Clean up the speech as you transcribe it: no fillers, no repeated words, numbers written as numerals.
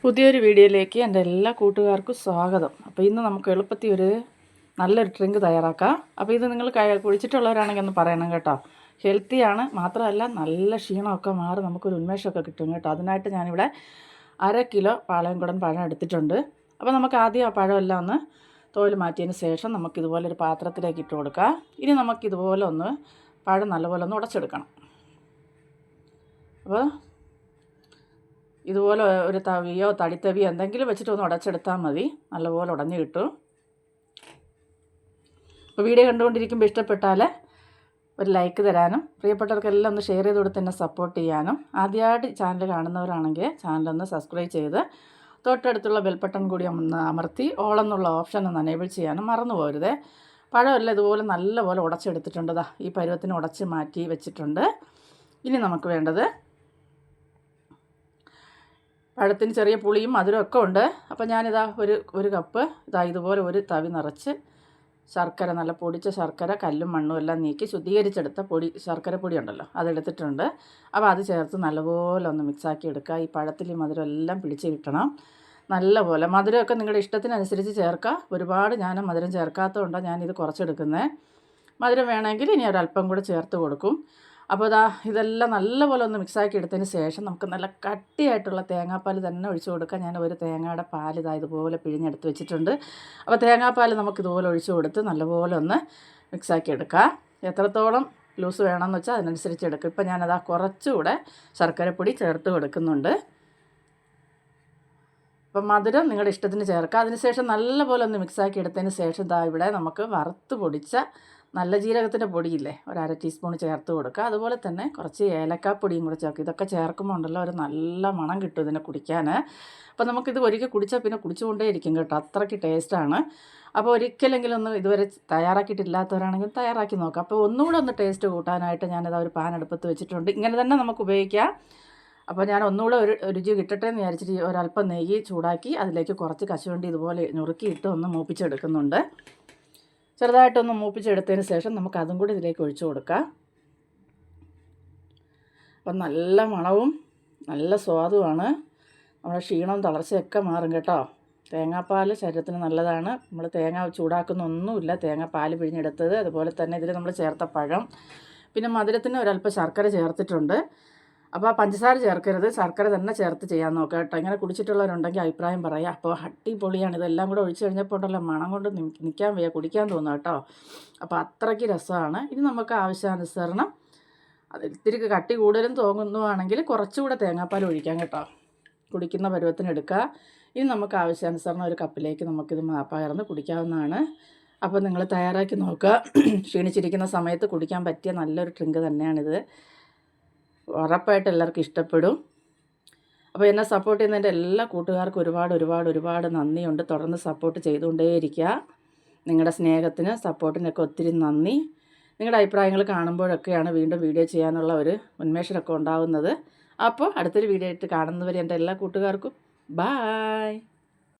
പുതിയൊരു വീഡിയോയിലേക്ക് എൻ്റെ എല്ലാ കൂട്ടുകാർക്കും സ്വാഗതം. അപ്പോൾ ഇന്ന് നമുക്ക് എളുപ്പത്തിൽ ഒരു നല്ലൊരു ഡ്രിങ്ക് തയ്യാറാക്കാം. അപ്പോൾ ഇത് നിങ്ങൾ കുടിച്ചിട്ടുള്ളവരാണെങ്കിൽ ഒന്ന് പറയണം കേട്ടോ. ഹെൽത്തിയാണ്, മാത്രമല്ല നല്ല ക്ഷീണമൊക്കെ മാറി നമുക്കൊരു ഉന്മേഷമൊക്കെ കിട്ടും കേട്ടോ. അതിനായിട്ട് ഞാനിവിടെ 1/2 കിലോ പാളയംകുടൻ പഴം എടുത്തിട്ടുണ്ട്. അപ്പോൾ നമുക്ക് ആദ്യം ആ പഴമെല്ലാം ഒന്ന് തോല് മാറ്റിയതിന് ശേഷം നമുക്കിതുപോലെ ഒരു പാത്രത്തിലേക്ക് ഇട്ട് കൊടുക്കാം. ഇനി നമുക്കിതുപോലെ ഒന്ന് പഴം നല്ലപോലെ ഒന്ന് ഉടച്ചെടുക്കണം. അപ്പോൾ ഇതുപോലെ ഒരു തവിയോ തടിത്തവിയോ എന്തെങ്കിലും വെച്ചിട്ട് ഒന്ന് ഉടച്ചെടുത്താൽ മതി. നല്ലപോലെ ഉടഞ്ഞ് കിട്ടും. അപ്പോൾ വീഡിയോ കണ്ടുകൊണ്ടിരിക്കുമ്പോൾ ഇഷ്ടപ്പെട്ടാൽ ഒരു ലൈക്ക് തരാനും പ്രിയപ്പെട്ടവർക്കെല്ലാം ഒന്ന് ഷെയർ ചെയ്ത് കൊടുത്ത് എന്നെ സപ്പോർട്ട് ചെയ്യാനും, ആദ്യമായിട്ട് ചാനൽ കാണുന്നവരാണെങ്കിൽ ചാനലൊന്ന് സബ്സ്ക്രൈബ് ചെയ്ത് തൊട്ടടുത്തുള്ള ബെൽ ബട്ടൺ കൂടി ഒന്ന് അമർത്തി ഓൾ എന്നുള്ള ഓപ്ഷൻ ഒന്ന് എനേബിൾ ചെയ്യാനും മറന്നു പോകരുത്. പഴമെല്ലാം ഇതുപോലെ നല്ലപോലെ ഉടച്ചെടുത്തിട്ടുണ്ട്. ഈ പരുവത്തിന് ഉടച്ച് മാറ്റി വെച്ചിട്ടുണ്ട്. ഇനി നമുക്ക് വേണ്ടത് പഴത്തിന് ചെറിയ പുളിയും മധുരമൊക്കെ ഉണ്ട്. അപ്പോൾ ഞാനിതാ ഒരു കപ്പ് ഇതുപോലെ ഒരു തവി നിറച്ച് ശർക്കര, നല്ല പൊടിച്ച ശർക്കര, കല്ലും മണ്ണും എല്ലാം നീക്കി ശുദ്ധീകരിച്ചെടുത്ത ശർക്കര പൊടി ഉണ്ടല്ലോ, അതെടുത്തിട്ടുണ്ട്. അപ്പോൾ അത് ചേർത്ത് നല്ലപോലെ ഒന്ന് മിക്സാക്കി എടുക്കുക. ഈ പഴത്തിൽ ഈ മധുരം എല്ലാം പിടിച്ച് കിട്ടണം. നല്ലപോലെ മധുരമൊക്കെ നിങ്ങളുടെ ഇഷ്ടത്തിനനുസരിച്ച് ചേർക്കുക. ഒരുപാട് ഞാൻ മധുരം ചേർക്കാത്തതുകൊണ്ടാണ് ഞാനിത് കുറച്ചെടുക്കുന്നത്. മധുരം വേണമെങ്കിൽ ഇനി ഒരല്പം കൂടെ ചേർത്ത് കൊടുക്കും. അപ്പോൾ ഇതെല്ലാം നല്ലപോലെ ഒന്ന് മിക്സാക്കി എടുത്തതിന് ശേഷം നമുക്ക് നല്ല കട്ടിയായിട്ടുള്ള തേങ്ങാപ്പാൽ തന്നെ ഒഴിച്ച് കൊടുക്കാം. ഞാൻ ഒരു തേങ്ങയുടെ പാൽ ഇതുപോലെ പിഴിഞ്ഞെടുത്ത് വെച്ചിട്ടുണ്ട്. അപ്പോൾ തേങ്ങാപ്പാൽ നമുക്കിതുപോലെ ഒഴിച്ച് കൊടുത്ത് നല്ലപോലെ ഒന്ന് മിക്സാക്കി എടുക്കാം. എത്രത്തോളം ലൂസ് വേണമെന്ന് വെച്ചാൽ അതിനനുസരിച്ച് എടുക്കും. ഇപ്പോൾ ഞാനത് കുറച്ചുകൂടെ ശർക്കരപ്പൊടി ചേർത്ത് കൊടുക്കുന്നുണ്ട്. അപ്പം മധുരം നിങ്ങളുടെ ഇഷ്ടത്തിന് ചേർക്കുക. അതിനുശേഷം നല്ലപോലെ ഒന്ന് മിക്സാക്കി എടുത്തതിന് ശേഷം ഇവിടെ നമുക്ക് വറുത്ത് പൊടിച്ച നല്ല ജീരകത്തിൻ്റെ പൊടിയില്ലേ, ഒരു 1/2 ടീസ്പൂൺ ചേർത്ത് കൊടുക്കുക. അതുപോലെ തന്നെ കുറച്ച് ഏലക്കാപ്പൊടിയും കൂടെ ചേർക്കുക. ഇതൊക്കെ ചേർക്കുമ്പോൾ ഉണ്ടല്ലോ ഒരു നല്ല മണം കിട്ടും ഇതിനെ കുടിക്കാൻ. അപ്പോൾ നമുക്കിത് ഒരിക്കൽ കുടിച്ചാൽ പിന്നെ കുടിച്ചുകൊണ്ടേ ഇരിക്കും കേട്ടോ, അത്രയ്ക്ക് ടേസ്റ്റാണ്. അപ്പോൾ ഒരിക്കലെങ്കിലും ഒന്ന് ഇതുവരെ തയ്യാറാക്കിയിട്ടില്ലാത്തവരാണെങ്കിൽ തയ്യാറാക്കി നോക്കാം. അപ്പോൾ ഒന്നുകൂടെ ഒന്ന് ടേസ്റ്റ് കൂട്ടാനായിട്ട് ഞാനിത് ഒരു പാൻ അടുപ്പത്ത് വെച്ചിട്ടുണ്ട്. ഇങ്ങനെ തന്നെ നമുക്ക് ഉപയോഗിക്കാം. അപ്പോൾ ഞാൻ ഒന്നുകൂടെ ഒരു രുചി കിട്ടട്ടെ എന്ന് വിചാരിച്ചിട്ട് ഒരല്പം നെയ്യ് ചൂടാക്കി അതിലേക്ക് കുറച്ച് കശുവണ്ടി ഇതുപോലെ ഞുറുക്കിയിട്ട് ഒന്ന് മൂപ്പിച്ചെടുക്കുന്നുണ്ട്. ചെറുതായിട്ടൊന്ന് മൂപ്പിച്ചെടുത്തതിന് ശേഷം നമുക്ക് അതും കൂടി ഇതിലേക്ക് ഒഴിച്ചു കൊടുക്കാം. അപ്പം നല്ല മണവും നല്ല സ്വാദുമാണ്. നമ്മുടെ ക്ഷീണവും തളർച്ചയൊക്കെ മാറും കേട്ടോ. തേങ്ങാപ്പാൽ ശരീരത്തിന് നല്ലതാണ്. നമ്മൾ തേങ്ങ ചൂടാക്കുന്നൊന്നുമില്ല, തേങ്ങാപ്പാൽ പിഴിഞ്ഞെടുത്തത്. അതുപോലെ തന്നെ ഇതിൽ നമ്മൾ ചേർത്ത പഴം, പിന്നെ മധുരത്തിന് ഒരല്പം ശർക്കര ചേർത്തിട്ടുണ്ട്. അപ്പോൾ പഞ്ചസാര ചേർക്കരുത്, ശർക്കര തന്നെ ചേർത്ത് ചെയ്യാൻ നോക്കുക കേട്ടോ. ഇങ്ങനെ കുടിച്ചിട്ടുള്ളവരുണ്ടെങ്കിൽ അഭിപ്രായം പറയാം. അപ്പോൾ അടിപൊളിയാണ്. ഇതെല്ലാം കൂടെ ഒഴിച്ച് കഴിഞ്ഞപ്പോൾ ഉണ്ടല്ലോ മണം കൊണ്ട് നിൽക്കാൻ വയ്യ, കുടിക്കാൻ തോന്നുക കേട്ടോ. അപ്പോൾ അത്രയ്ക്ക് രസമാണ്. ഇനി നമുക്ക് ആവശ്യാനുസരണം അതിൽ ഇത്തിരി കട്ടി കൂടുതലും തോന്നുവാണെങ്കിൽ കുറച്ചുകൂടെ തേങ്ങാപ്പാൽ ഒഴിക്കാം കേട്ടോ. കുടിക്കുന്ന പരുവത്തിന് എടുക്കുക. ഇനി നമുക്ക് ആവശ്യാനുസരണം ഒരു കപ്പിലേക്ക് നമുക്കിത് പകർന്ന് കുടിക്കാവുന്നതാണ്. അപ്പോൾ നിങ്ങൾ തയ്യാറാക്കി നോക്കുക. ക്ഷീണിച്ചിരിക്കുന്ന സമയത്ത് കുടിക്കാൻ പറ്റിയ നല്ലൊരു ഡ്രിങ്ക് തന്നെയാണിത്. ഉറപ്പായിട്ട് എല്ലാവർക്കും ഇഷ്ടപ്പെടും. അപ്പോൾ എന്നെ സപ്പോർട്ട് ചെയ്യുന്നതിൻ്റെ എല്ലാ കൂട്ടുകാർക്കും ഒരുപാട് നന്ദിയുണ്ട്. തുടർന്ന് സപ്പോർട്ട് ചെയ്തുകൊണ്ടേയിരിക്കുക. നിങ്ങളുടെ സ്നേഹത്തിന് സപ്പോർട്ടിനൊക്കെ ഒത്തിരി നന്ദി. നിങ്ങളുടെ അഭിപ്രായങ്ങൾ കാണുമ്പോഴൊക്കെയാണ് വീണ്ടും വീഡിയോ ചെയ്യാനുള്ള ഒരു ഉന്മേഷമൊക്കെ ഉണ്ടാകുന്നത്. അപ്പോൾ അടുത്തൊരു വീഡിയോ ആയിട്ട് കാണുന്നവരെ എൻ്റെ എല്ലാ കൂട്ടുകാർക്കും ബായ്.